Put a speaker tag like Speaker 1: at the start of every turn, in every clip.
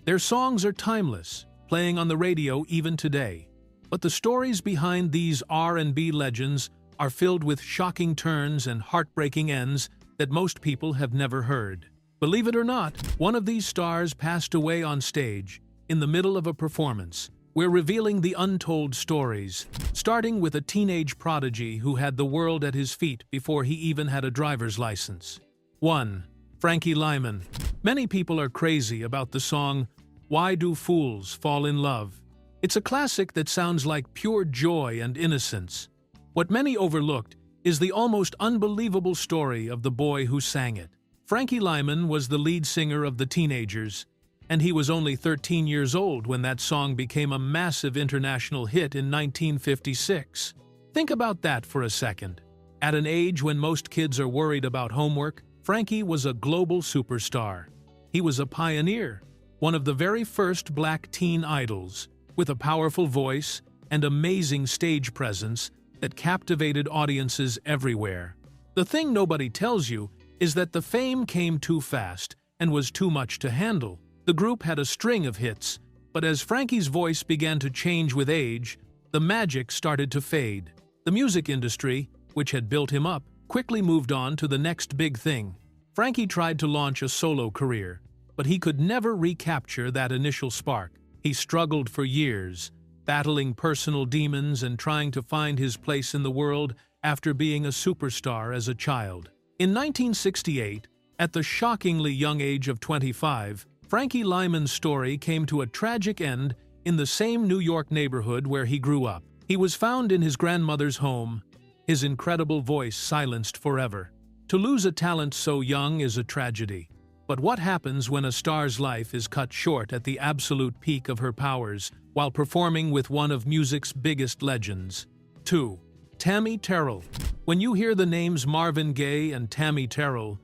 Speaker 1: Their songs are timeless, playing on the radio even today. But the stories behind these R&B legends are filled with shocking turns and heartbreaking ends that most people have never heard. Believe it or not, one of these stars passed away on stage, in the middle of a performance. We're revealing the untold stories, starting with a teenage prodigy who had the world at his feet before he even had a driver's license. 1. Frankie Lymon. Many people are crazy about the song "Why Do Fools Fall in Love?" It's a classic that sounds like pure joy and innocence. What many overlooked is the almost unbelievable story of the boy who sang it. Frankie Lymon was the lead singer of the Teenagers, and he was only 13 years old when that song became a massive international hit in 1956. Think about that for a second. At an age when most kids are worried about homework, Frankie was a global superstar. He was a pioneer, one of the very first black teen idols, with a powerful voice and amazing stage presence that captivated audiences everywhere. The thing nobody tells you is that the fame came too fast and was too much to handle. The group had a string of hits, but as Frankie's voice began to change with age, the magic started to fade. The music industry, which had built him up, quickly moved on to the next big thing. Frankie tried to launch a solo career, but he could never recapture that initial spark. He struggled for years, battling personal demons and trying to find his place in the world after being a superstar as a child. In 1968, at the shockingly young age of 25, Frankie Lymon's story came to a tragic end in the same New York neighborhood where he grew up. He was found in his grandmother's home, his incredible voice silenced forever. To lose a talent so young is a tragedy. But what happens when a star's life is cut short at the absolute peak of her powers while performing with one of music's biggest legends? 2. Tammy Terrell. When you hear the names Marvin Gaye and Tammy Terrell,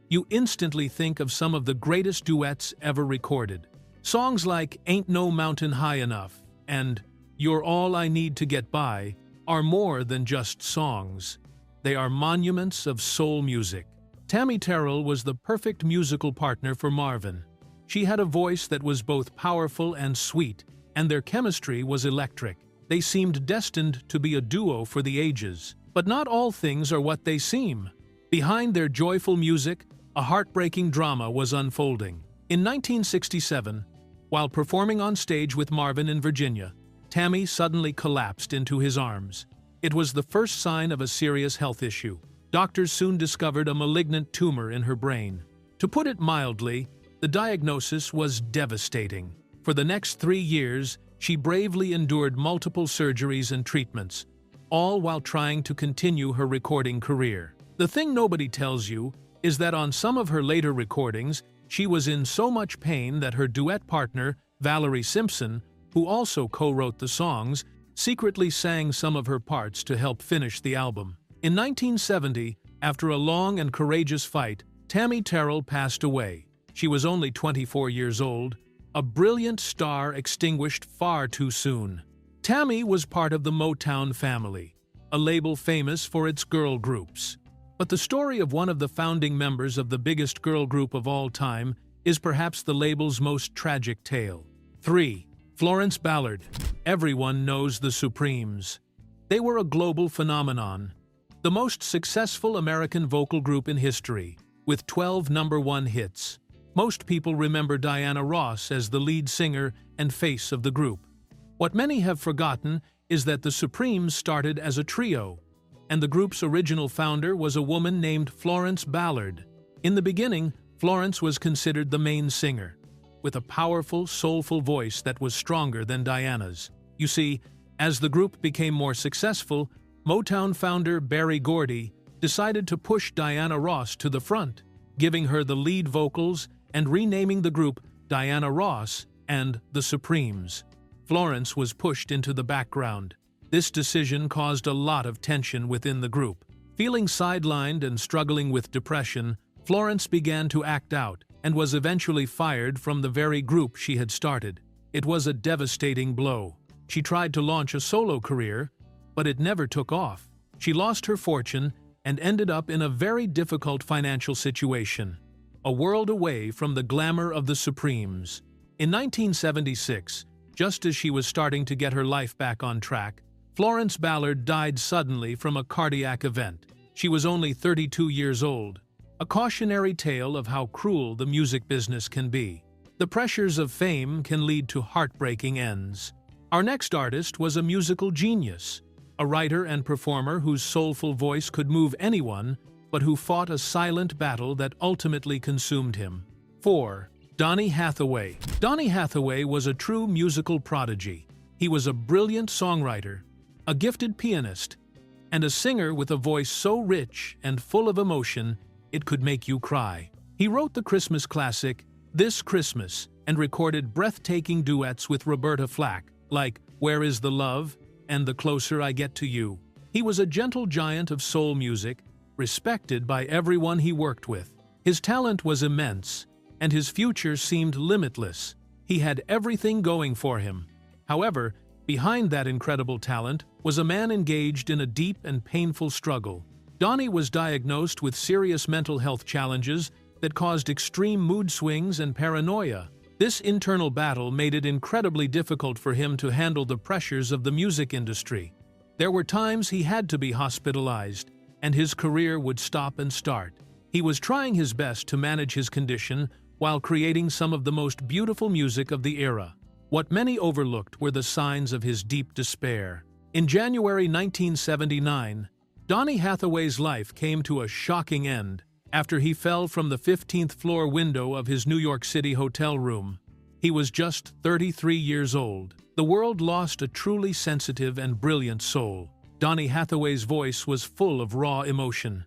Speaker 1: you instantly think of some of the greatest duets ever recorded. Songs like "Ain't No Mountain High Enough" and "You're All I Need to Get By" are more than just songs. They are monuments of soul music. Tammy Terrell was the perfect musical partner for Marvin. She had a voice that was both powerful and sweet, and their chemistry was electric. They seemed destined to be a duo for the ages. But not all things are what they seem. Behind their joyful music, a heartbreaking drama was unfolding. In 1967, while performing on stage with Marvin in Virginia, Tammy suddenly collapsed into his arms. It was the first sign of a serious health issue. Doctors soon discovered a malignant tumor in her brain. To put it mildly, the diagnosis was devastating. For the next 3 years, she bravely endured multiple surgeries and treatments, all while trying to continue her recording career. The thing nobody tells you is that on some of her later recordings, she was in so much pain that her duet partner, Valerie Simpson, who also co-wrote the songs, secretly sang some of her parts to help finish the album. In 1970, after a long and courageous fight, Tammy Terrell passed away. She was only 24 years old, a brilliant star extinguished far too soon. Tammy was part of the Motown family, a label famous for its girl groups. But the story of one of the founding members of the biggest girl group of all time is perhaps the label's most tragic tale. 3. Florence Ballard. Everyone knows the Supremes. They were a global phenomenon, the most successful American vocal group in history, with 12 #1 hits. Most people remember Diana Ross as the lead singer and face of the group. What many have forgotten is that the Supremes started as a trio, and the group's original founder was a woman named Florence Ballard. In the beginning, Florence was considered the main singer, with a powerful, soulful voice that was stronger than Diana's. You see, as the group became more successful, Motown founder Berry Gordy decided to push Diana Ross to the front, giving her the lead vocals and renaming the group Diana Ross and the Supremes. Florence was pushed into the background. This decision caused a lot of tension within the group. Feeling sidelined and struggling with depression, Florence began to act out and was eventually fired from the very group she had started. It was a devastating blow. She tried to launch a solo career, but it never took off. She lost her fortune and ended up in a very difficult financial situation, a world away from the glamour of the Supremes. In 1976, just as she was starting to get her life back on track, Florence Ballard died suddenly from a cardiac event. She was only 32 years old. A cautionary tale of how cruel the music business can be. The pressures of fame can lead to heartbreaking ends. Our next artist was a musical genius, a writer and performer whose soulful voice could move anyone, but who fought a silent battle that ultimately consumed him. 4. Donny Hathaway. Donny Hathaway was a true musical prodigy. He was a brilliant songwriter, a gifted pianist, and a singer with a voice so rich and full of emotion it could make you cry. He wrote the Christmas classic, This Christmas, and recorded breathtaking duets with Roberta Flack, like Where Is the Love and The Closer I Get to You. He was a gentle giant of soul music, respected by everyone he worked with. His talent was immense, and his future seemed limitless. He had everything going for him. However, behind that incredible talent was a man engaged in a deep and painful struggle. Donny was diagnosed with serious mental health challenges that caused extreme mood swings and paranoia. This internal battle made it incredibly difficult for him to handle the pressures of the music industry. There were times he had to be hospitalized, and his career would stop and start. He was trying his best to manage his condition while creating some of the most beautiful music of the era. What many overlooked were the signs of his deep despair. In January 1979, Donny Hathaway's life came to a shocking end after he fell from the 15th floor window of his New York City hotel room. He was just 33 years old. The world lost a truly sensitive and brilliant soul. Donny Hathaway's voice was full of raw emotion.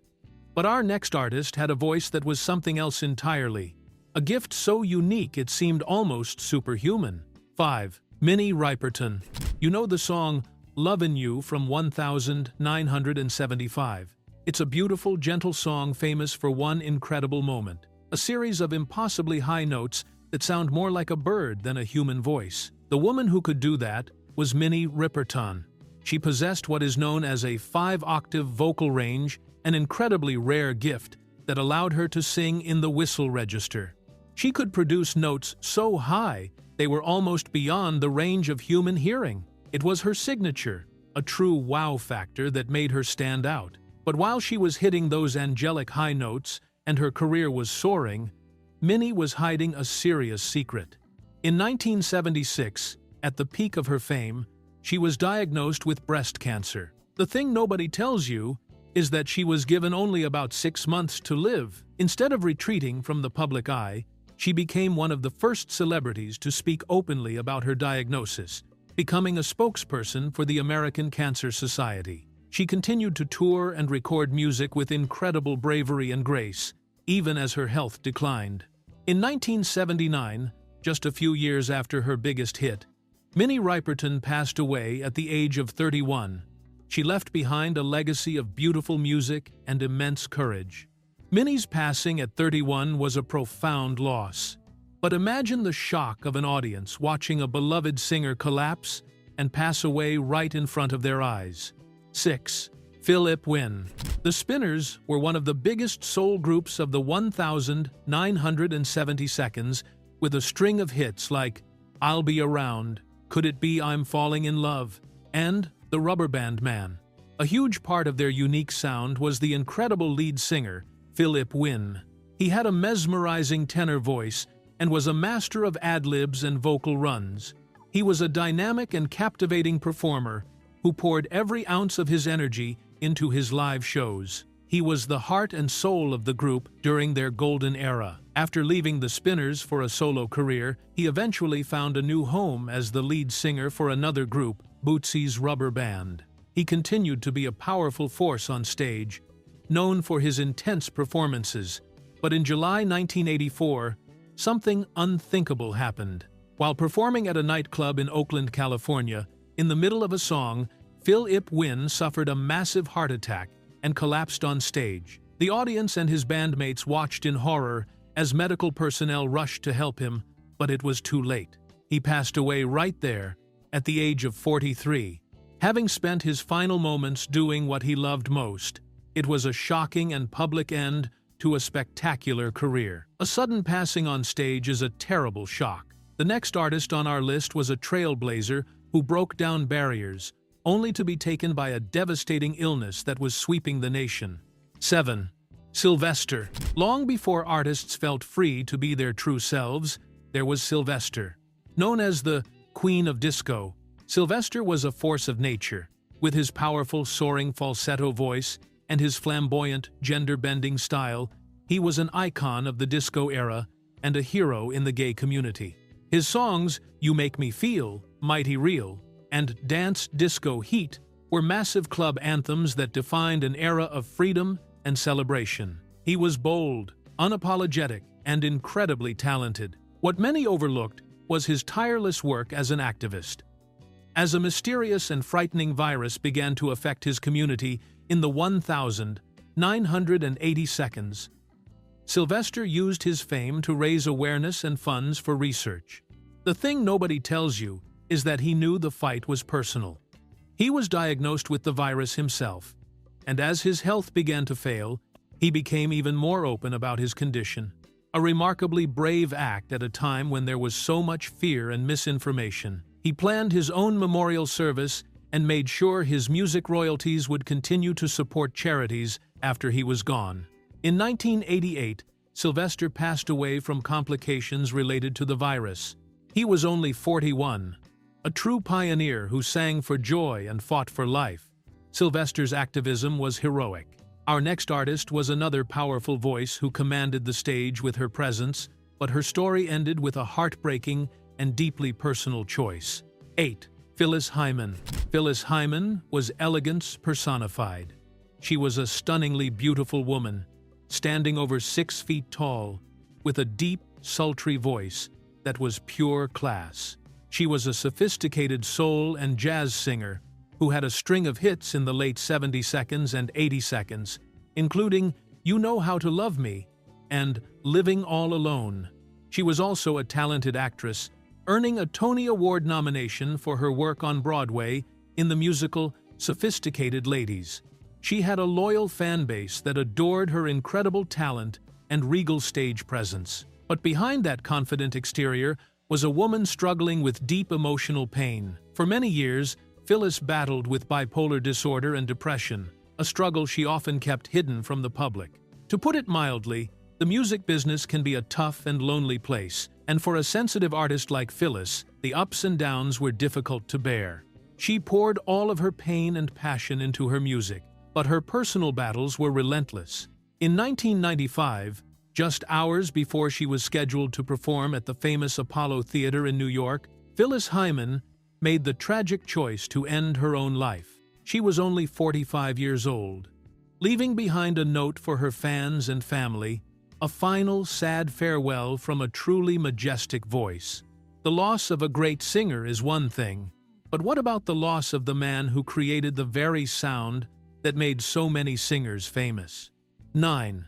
Speaker 1: But our next artist had a voice that was something else entirely. A gift so unique it seemed almost superhuman. 5. Minnie Riperton. You know the song Lovin' You from 1975. It's a beautiful, gentle song famous for one incredible moment. A series of impossibly high notes that sound more like a bird than a human voice. The woman who could do that was Minnie Riperton. She possessed what is known as a 5-octave vocal range, an incredibly rare gift that allowed her to sing in the whistle register. She could produce notes so high they were almost beyond the range of human hearing. It was her signature, a true wow factor that made her stand out. But while she was hitting those angelic high notes and her career was soaring, Minnie was hiding a serious secret. In 1976, at the peak of her fame, she was diagnosed with breast cancer. The thing nobody tells you is that she was given only about 6 months to live. Instead of retreating from the public eye, she became one of the first celebrities to speak openly about her diagnosis, becoming a spokesperson for the American Cancer Society. She continued to tour and record music with incredible bravery and grace, even as her health declined. In 1979, just a few years after her biggest hit, Minnie Riperton passed away at the age of 31. She left behind a legacy of beautiful music and immense courage. Minnie's passing at 31 was a profound loss. But imagine the shock of an audience watching a beloved singer collapse and pass away right in front of their eyes. 6. Philip Wynne. The Spinners were one of the biggest soul groups of the 1970 seconds, with a string of hits like I'll Be Around, Could It Be I'm Falling in Love, and The Rubber Band Man. A huge part of their unique sound was the incredible lead singer, Philip Wynne. He had a mesmerizing tenor voice and was a master of ad-libs and vocal runs. He was a dynamic and captivating performer who poured every ounce of his energy into his live shows. He was the heart and soul of the group during their golden era. After leaving the Spinners for a solo career, he eventually found a new home as the lead singer for another group, Bootsy's Rubber Band. He continued to be a powerful force on stage, known for his intense performances. But in July 1984, something unthinkable happened. While performing at a nightclub in Oakland, California, in the middle of a song, Philip Wynne suffered a massive heart attack and collapsed on stage. The audience and his bandmates watched in horror as medical personnel rushed to help him, but it was too late. He passed away right there, at the age of 43. Having spent his final moments doing what he loved most, it was a shocking and public end to a spectacular career. A sudden passing on stage is a terrible shock. The next artist on our list was a trailblazer who broke down barriers, only to be taken by a devastating illness that was sweeping the nation. 7. Sylvester. Long before artists felt free to be their true selves, there was Sylvester. Known as the Queen of Disco, Sylvester was a force of nature. With his powerful, soaring falsetto voice and his flamboyant, gender-bending style, he was an icon of the disco era and a hero in the gay community. His songs, You Make Me Feel, Mighty Real, and Dance Disco Heat were massive club anthems that defined an era of freedom and celebration. He was bold, unapologetic, and incredibly talented. What many overlooked was his tireless work as an activist. As a mysterious and frightening virus began to affect his community in the 1,980 seconds, Sylvester used his fame to raise awareness and funds for research. The thing nobody tells you is that he knew the fight was personal. He was diagnosed with the virus himself, and as his health began to fail, he became even more open about his condition. A remarkably brave act at a time when there was so much fear and misinformation. He planned his own memorial service and made sure his music royalties would continue to support charities after he was gone. In 1988, Sylvester passed away from complications related to the virus. He was only 41, a true pioneer who sang for joy and fought for life. Sylvester's activism was heroic. Our next artist was another powerful voice who commanded the stage with her presence, but her story ended with a heartbreaking and deeply personal choice. 8. Phyllis Hyman. Phyllis Hyman was elegance personified. She was a stunningly beautiful woman, standing over 6 feet tall, with a deep, sultry voice that was pure class. She was a sophisticated soul and jazz singer who had a string of hits in the late 70 seconds and 80 seconds, including You Know How to Love Me and Living All Alone. She was also a talented actress, earning a Tony Award nomination for her work on Broadway in the musical Sophisticated Ladies. She had a loyal fan base that adored her incredible talent and regal stage presence. But behind that confident exterior was a woman struggling with deep emotional pain. For many years, Phyllis battled with bipolar disorder and depression, a struggle she often kept hidden from the public. To put it mildly, the music business can be a tough and lonely place, and for a sensitive artist like Phyllis, the ups and downs were difficult to bear. She poured all of her pain and passion into her music, but her personal battles were relentless. In 1995, just hours before she was scheduled to perform at the famous Apollo Theater in New York, Phyllis Hyman made the tragic choice to end her own life. She was only 45 years old, leaving behind a note for her fans and family, a final, sad farewell from a truly majestic voice. The loss of a great singer is one thing, but what about the loss of the man who created the very sound that made so many singers famous? 9.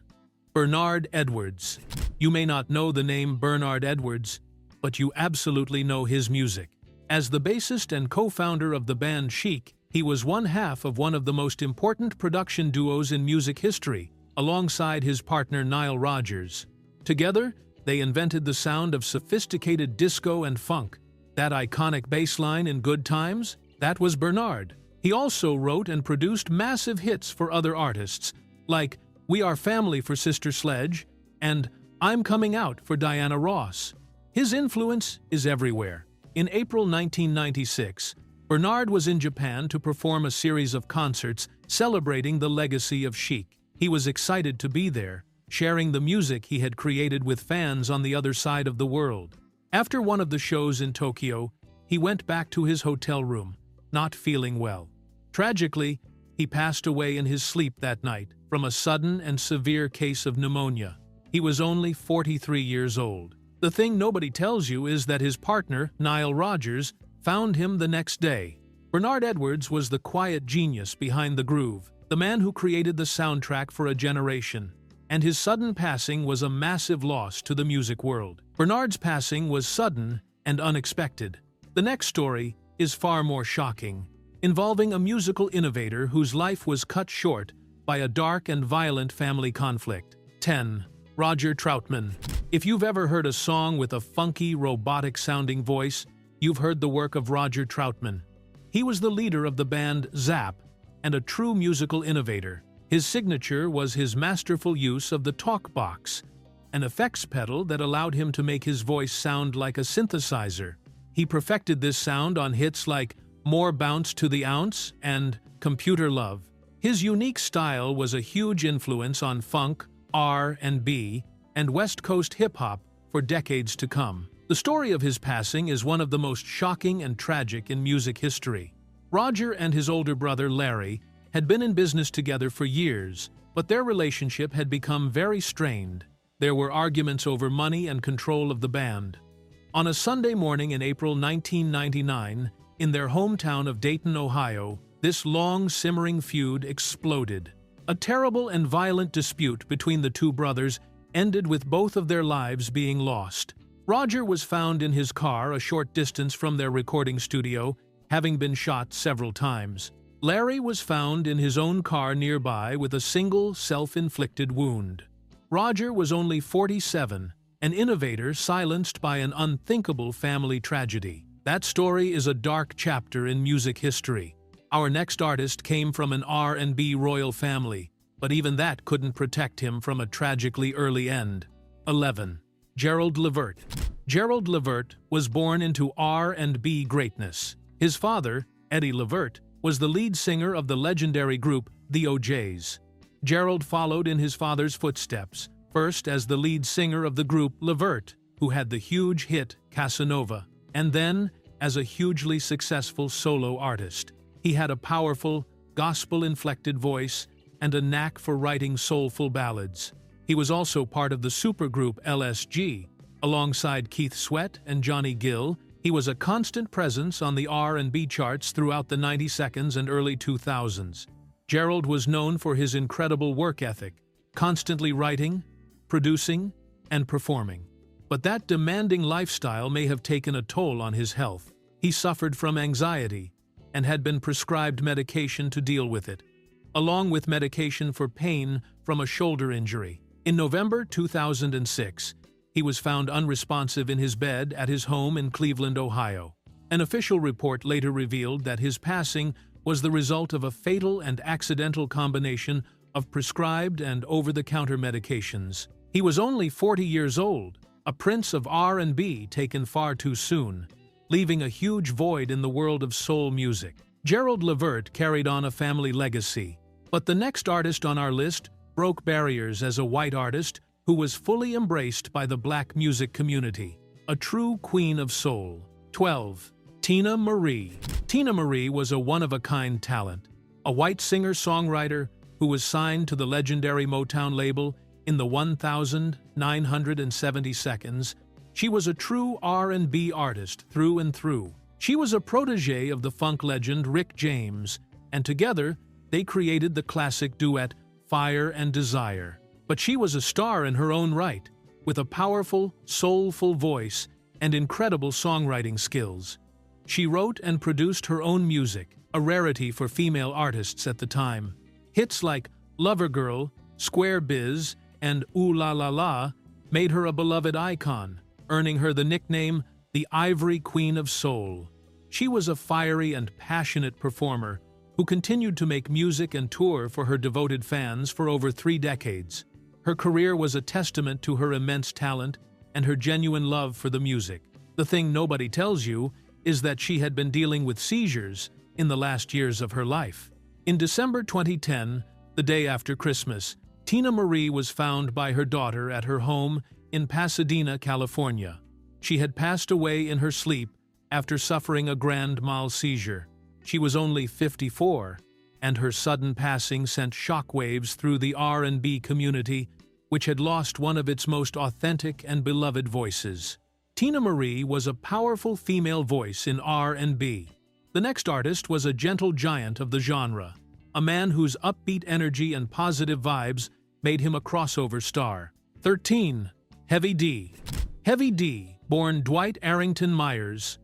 Speaker 1: Bernard Edwards. You may not know the name Bernard Edwards, but you absolutely know his music. As the bassist and co-founder of the band Chic, he was one half of one of the most important production duos in music history, alongside his partner Nile Rodgers. Together, they invented the sound of sophisticated disco and funk. That iconic bass line in Good Times? That was Bernard. He also wrote and produced massive hits for other artists, like We Are Family for Sister Sledge and I'm Coming Out for Diana Ross. His influence is everywhere. In April 1996, Bernard was in Japan to perform a series of concerts celebrating the legacy of Chic. He was excited to be there, sharing the music he had created with fans on the other side of the world. After one of the shows in Tokyo, he went back to his hotel room, not feeling well. Tragically, he passed away in his sleep that night from a sudden and severe case of pneumonia. He was only 43 years old. The thing nobody tells you is that his partner, Nile Rodgers, found him the next day. Bernard Edwards was the quiet genius behind the groove, the man who created the soundtrack for a generation, and his sudden passing was a massive loss to the music world. Bernard's passing was sudden and unexpected. The next story is far more shocking, involving a musical innovator whose life was cut short by a dark and violent family conflict. 10. Roger Troutman. If you've ever heard a song with a funky, robotic-sounding voice, you've heard the work of Roger Troutman. He was the leader of the band Zapp and a true musical innovator. His signature was his masterful use of the talk box, an effects pedal that allowed him to make his voice sound like a synthesizer. He perfected this sound on hits like More Bounce to the Ounce and Computer Love. His unique style was a huge influence on funk, R&B, and West Coast hip-hop for decades to come. The story of his passing is one of the most shocking and tragic in music history. Roger and his older brother Larry had been in business together for years, but their relationship had become very strained. There were arguments over money and control of the band. On a Sunday morning in April 1999, in their hometown of Dayton, Ohio, this long, simmering feud exploded. A terrible and violent dispute between the two brothers ended with both of their lives being lost. Roger was found in his car a short distance from their recording studio, having been shot several times. Larry was found in his own car nearby with a single self-inflicted wound. Roger was only 47, an innovator silenced by an unthinkable family tragedy. That story is a dark chapter in music history. Our next artist came from an R&B royal family, but even that couldn't protect him from a tragically early end. 11. Gerald Levert. Gerald Levert was born into R&B greatness. His father, Eddie Levert, was the lead singer of the legendary group The O'Jays. Gerald followed in his father's footsteps, first as the lead singer of the group Levert, who had the huge hit Casanova, and then as a hugely successful solo artist. He had a powerful, gospel-inflected voice and a knack for writing soulful ballads. He was also part of the supergroup LSG. Alongside Keith Sweat and Johnny Gill, he was a constant presence on the R&B charts throughout the 90s and early 2000s. Gerald was known for his incredible work ethic, constantly writing, producing, and performing. But that demanding lifestyle may have taken a toll on his health. He suffered from anxiety and had been prescribed medication to deal with it, along with medication for pain from a shoulder injury. In November 2006, he was found unresponsive in his bed at his home in Cleveland, Ohio. An official report later revealed that his passing was the result of a fatal and accidental combination of prescribed and over-the-counter medications. He was only 40 years old, a prince of R&B taken far too soon, leaving a huge void in the world of soul music. Gerald Levert carried on a family legacy, but the next artist on our list broke barriers as a white artist who was fully embraced by the black music community, a true queen of soul. 12. Teena Marie. Teena Marie was a one-of-a-kind talent, a white singer-songwriter who was signed to the legendary Motown label in the 1,970 seconds. She was a true R&B artist through and through. She was a protege of the funk legend Rick James, and together they created the classic duet Fire and Desire. But she was a star in her own right, with a powerful, soulful voice and incredible songwriting skills. She wrote and produced her own music, a rarity for female artists at the time. Hits like Lover Girl, Square Biz, and Ooh La La La made her a beloved icon, earning her the nickname the Ivory Queen of Soul. She was a fiery and passionate performer who continued to make music and tour for her devoted fans for over 3 decades. Her career was a testament to her immense talent and her genuine love for the music. The thing nobody tells you is that she had been dealing with seizures in the last years of her life. In December 2010, the day after Christmas, Teena Marie was found by her daughter at her home in Pasadena, California. She had passed away in her sleep after suffering a grand mal seizure. She was only 54, and her sudden passing sent shockwaves through the R&B community, which had lost one of its most authentic and beloved voices. Teena Marie was a powerful female voice in R&B. The next artist was a gentle giant of the genre, a man whose upbeat energy and positive vibes made him a crossover star. 13. Heavy D. Heavy D, born Dwight Arrington Myers,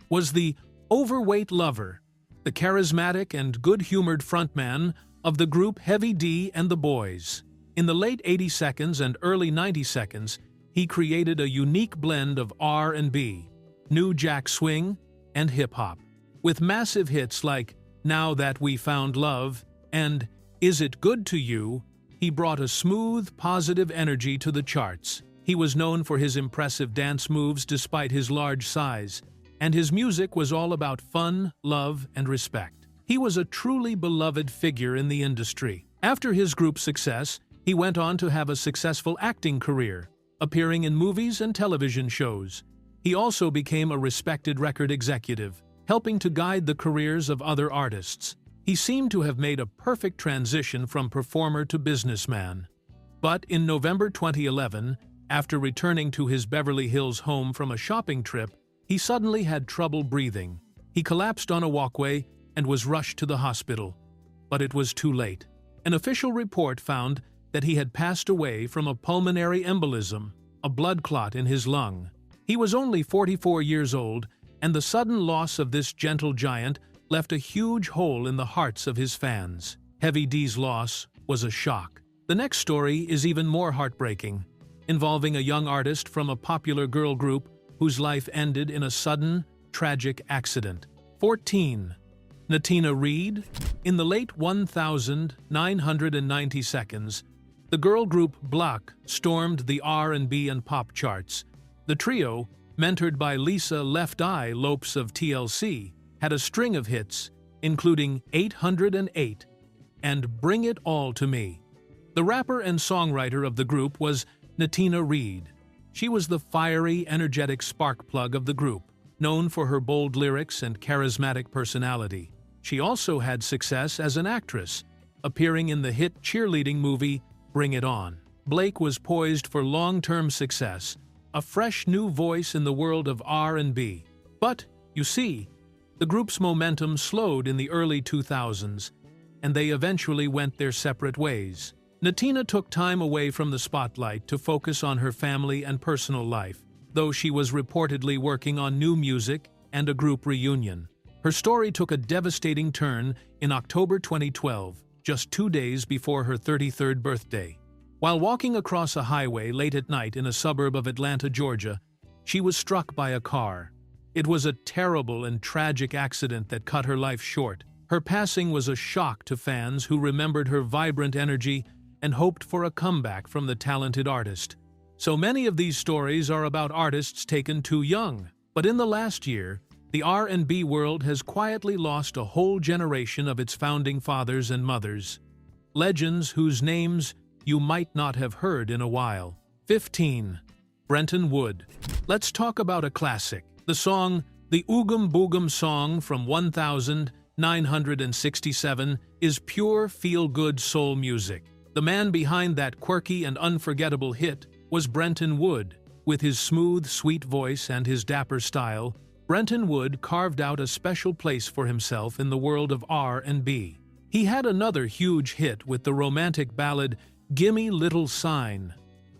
Speaker 1: was the overweight lover, the charismatic and good-humored frontman of the group Heavy D and the Boys. In the late 80 seconds and early 90 seconds, he created a unique blend of R&B, New Jack Swing, and hip-hop. With massive hits like Now That We Found Love and Is It Good to You, he brought a smooth, positive energy to the charts. He was known for his impressive dance moves despite his large size, and his music was all about fun, love, and respect. He was a truly beloved figure in the industry. After his group's success, he went on to have a successful acting career, appearing in movies and television shows. He also became a respected record executive, helping to guide the careers of other artists. He seemed to have made a perfect transition from performer to businessman. But in November 2011, after returning to his Beverly Hills home from a shopping trip, he suddenly had trouble breathing. He collapsed on a walkway and was rushed to the hospital. But it was too late. An official report found that he had passed away from a pulmonary embolism, a blood clot in his lung. He was only 44 years old, and the sudden loss of this gentle giant left a huge hole in the hearts of his fans. Heavy D's loss was a shock. The next story is even more heartbreaking, involving a young artist from a popular girl group whose life ended in a sudden, tragic accident. 14. Natina Reed. In the late 1990 seconds, the girl group Block stormed the R&B and pop charts. The trio, mentored by Lisa Left Eye Lopes of TLC, had a string of hits, including 808 and Bring It All to Me. The rapper and songwriter of the group was Natina Reed. She was the fiery, energetic spark plug of the group, known for her bold lyrics and charismatic personality. She also had success as an actress, appearing in the hit cheerleading movie Bring It On. Blake was poised for long-term success, a fresh new voice in the world of R&B. But, you see, the group's momentum slowed in the early 2000s, and they eventually went their separate ways. Natina took time away from the spotlight to focus on her family and personal life, though she was reportedly working on new music and a group reunion. Her story took a devastating turn in October 2012, just 2 days before her 33rd birthday. While walking across a highway late at night in a suburb of Atlanta, Georgia, she was struck by a car. It was a terrible and tragic accident that cut her life short. Her passing was a shock to fans who remembered her vibrant energy and hoped for a comeback from the talented artist. So many of these stories are about artists taken too young. But in the last year, the R&B world has quietly lost a whole generation of its founding fathers and mothers. Legends whose names you might not have heard in a while. 15. Brenton Wood. Let's talk about a classic. The song, the Oogum Boogum Song from 1967, is pure feel-good soul music. The man behind that quirky and unforgettable hit was Brenton Wood. With his smooth, sweet voice and his dapper style, Brenton Wood carved out a special place for himself in the world of R&B. He had another huge hit with the romantic ballad Gimme Little Sign.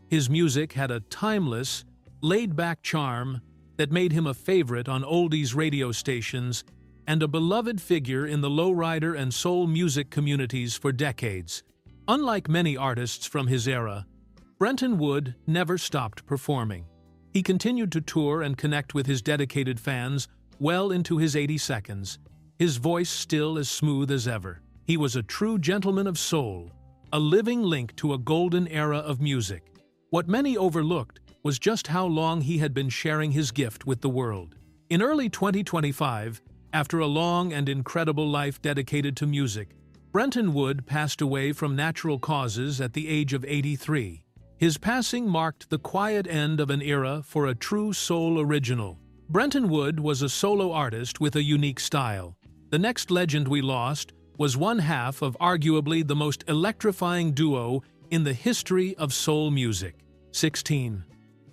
Speaker 1: His music had a timeless, laid-back charm that made him a favorite on oldies radio stations and a beloved figure in the lowrider and soul music communities for decades. Unlike many artists from his era, Brenton Wood never stopped performing. He continued to tour and connect with his dedicated fans well into his 80 seconds, his voice still as smooth as ever. He was a true gentleman of soul, a living link to a golden era of music. What many overlooked was just how long he had been sharing his gift with the world. In early 2025, after a long and incredible life dedicated to music, Brenton Wood passed away from natural causes at the age of 83. His passing marked the quiet end of an era for a true soul original. Brenton Wood was a solo artist with a unique style. The next legend we lost was one half of arguably the most electrifying duo in the history of soul music. 16.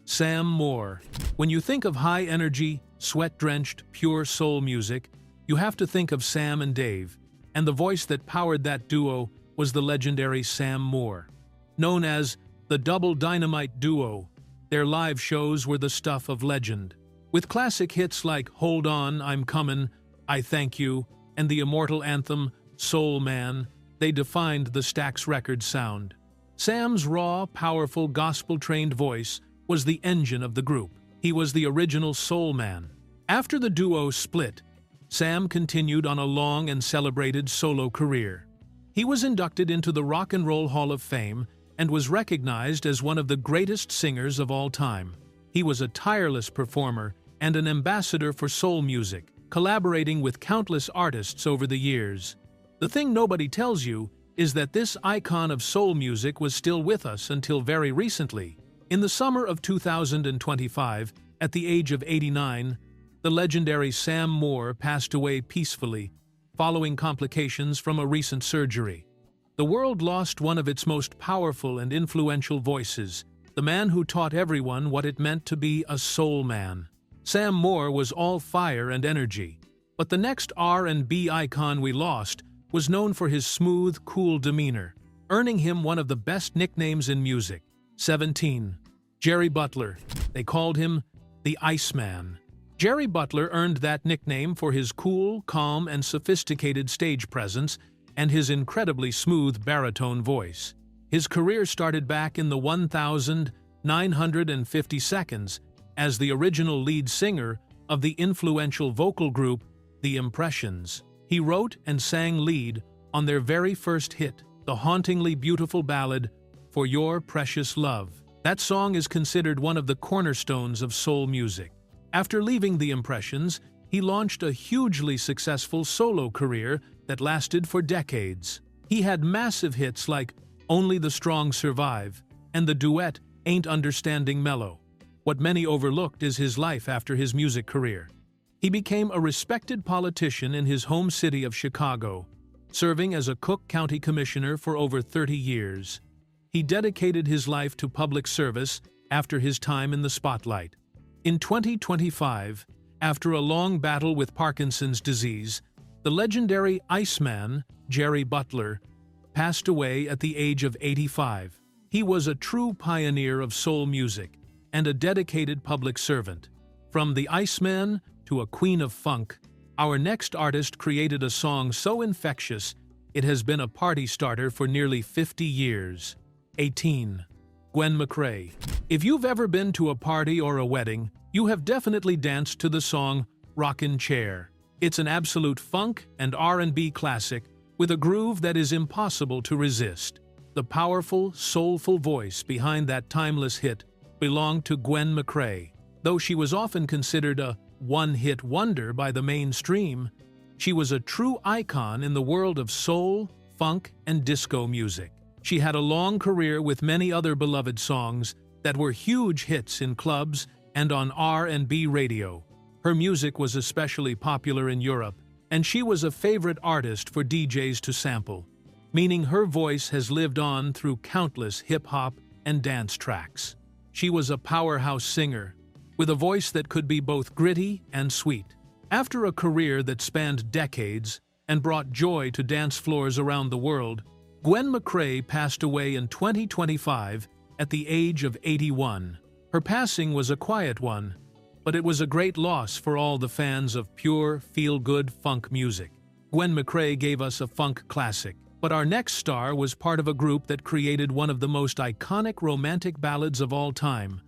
Speaker 1: Sam Moore. When you think of high-energy, sweat-drenched, pure soul music, you have to think of Sam and Dave, and the voice that powered that duo was the legendary Sam Moore. Known as the Double Dynamite Duo, their live shows were the stuff of legend. With classic hits like Hold On, I'm Comin', I Thank You, and the immortal anthem Soul Man, they defined the Stax Records sound. Sam's raw, powerful, gospel-trained voice was the engine of the group. He was the original soul man. After the duo split, Sam continued on a long and celebrated solo career. He was inducted into the Rock and Roll Hall of Fame and was recognized as one of the greatest singers of all time. He was a tireless performer and an ambassador for soul music, collaborating with countless artists over the years. The thing nobody tells you is that this icon of soul music was still with us until very recently. In the summer of 2025, at the age of 89, the legendary Sam Moore passed away peacefully, following complications from a recent surgery. The world lost one of its most powerful and influential voices, the man who taught everyone what it meant to be a soul man. Sam Moore was all fire and energy, but the next R&B icon we lost was known for his smooth, cool demeanor, earning him one of the best nicknames in music. 17. Jerry Butler. They called him the Iceman. Jerry Butler earned that nickname for his cool, calm, and sophisticated stage presence and his incredibly smooth baritone voice. His career started back in the 1950 seconds as the original lead singer of the influential vocal group The Impressions. He wrote and sang lead on their very first hit, the hauntingly beautiful ballad For Your Precious Love. That song is considered one of the cornerstones of soul music. After leaving The Impressions, he launched a hugely successful solo career that lasted for decades. He had massive hits like Only the Strong Survive and the duet Ain't Understanding Mellow. What many overlooked is his life after his music career. He became a respected politician in his home city of Chicago, serving as a Cook County Commissioner for over 30 years. He dedicated his life to public service after his time in the spotlight. In 2025, after a long battle with Parkinson's disease, the legendary Iceman, Jerry Butler, passed away at the age of 85. He was a true pioneer of soul music and a dedicated public servant. From the Iceman to a queen of funk, our next artist created a song so infectious it has been a party starter for nearly 50 years. 18. Gwen McCrae. If you've ever been to a party or a wedding, you have definitely danced to the song Rockin' Chair. It's an absolute funk and R&B classic with a groove that is impossible to resist. The powerful, soulful voice behind that timeless hit belonged to Gwen McCrae. Though she was often considered a one-hit wonder by the mainstream, she was a true icon in the world of soul, funk, and disco music. She had a long career with many other beloved songs that were huge hits in clubs and on R&B radio. Her music was especially popular in Europe, and she was a favorite artist for DJs to sample, meaning her voice has lived on through countless hip-hop and dance tracks. She was a powerhouse singer, with a voice that could be both gritty and sweet. After a career that spanned decades and brought joy to dance floors around the world, Gwen McCrae passed away in 2025 at the age of 81. Her passing was a quiet one, but it was a great loss for all the fans of pure, feel-good funk music. Gwen McCrae gave us a funk classic, but our next star was part of a group that created one of the most iconic romantic ballads of all time,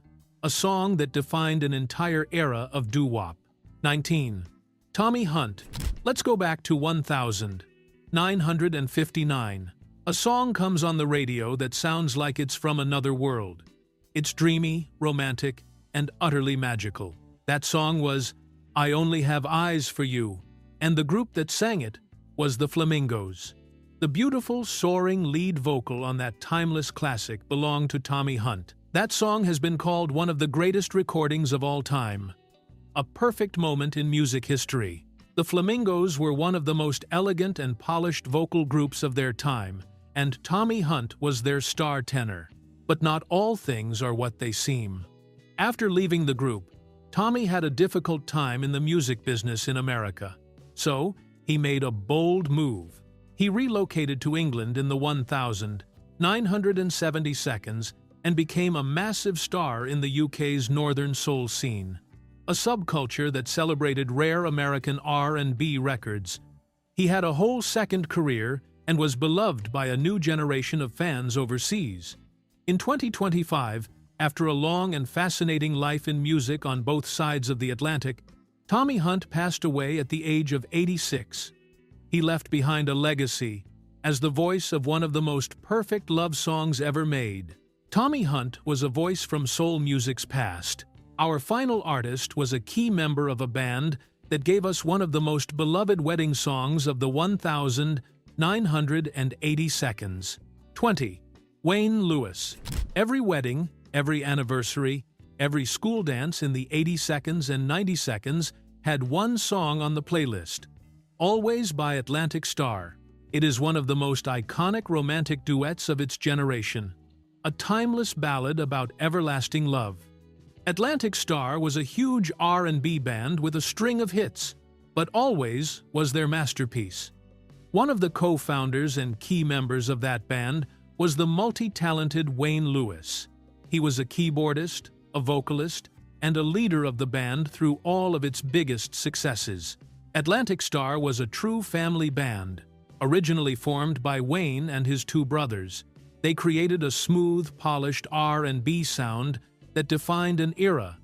Speaker 1: a song that defined an entire era of doo-wop. 19. Tommy Hunt. Let's go back to 1959. A song comes on the radio that sounds like it's from another world. It's dreamy, romantic, and utterly magical. That song was I Only Have Eyes for You, and the group that sang it was the Flamingos. The beautiful, soaring lead vocal on that timeless classic belonged to Tommy Hunt. That song has been called one of the greatest recordings of all time, a perfect moment in music history. The Flamingos were one of the most elegant and polished vocal groups of their time, and Tommy Hunt was their star tenor. But not all things are what they seem. After leaving the group, Tommy had a difficult time in the music business in America. So, he made a bold move. He relocated to England in the 1972 and became a massive star in the UK's Northern Soul scene, a subculture that celebrated rare American R&B records. He had a whole second career and was beloved by a new generation of fans overseas. In 2025, After a long and fascinating life in music on both sides of the Atlantic, Tommy Hunt passed away at the age of 86. He left behind a legacy as the voice of one of the most perfect love songs ever made. Tommy Hunt was a voice from soul music's past. Our final artist was a key member of a band that gave us one of the most beloved wedding songs of the 1,980 seconds. 20. Wayne Lewis. Every wedding, every anniversary, every school dance in the 80 seconds and 90 seconds had one song on the playlist. Always by Atlantic Starr. It is one of the most iconic romantic duets of its generation. A timeless ballad about everlasting love. Atlantic Starr was a huge R&B band with a string of hits, but Always was their masterpiece. One of the co-founders and key members of that band was the multi-talented Wayne Lewis. He was a keyboardist, a vocalist, and a leader of the band through all of its biggest successes. Atlantic Starr was a true family band, originally formed by Wayne and his two brothers. They created a smooth, polished R&B sound that defined an era.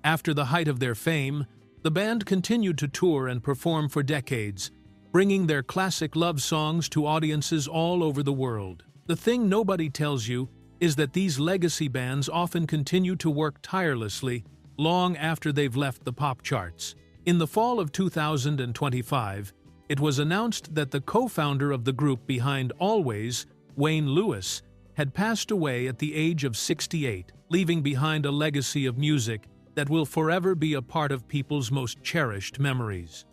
Speaker 1: After the height of their fame, the band continued to tour and perform for decades, bringing their classic love songs to audiences all over the world. The thing nobody tells you is that these legacy bands often continue to work tirelessly long after they've left the pop charts. In the fall of 2025, it was announced that the co-founder of the group behind Always, Wayne Lewis, had passed away at the age of 68, leaving behind a legacy of music that will forever be a part of people's most cherished memories.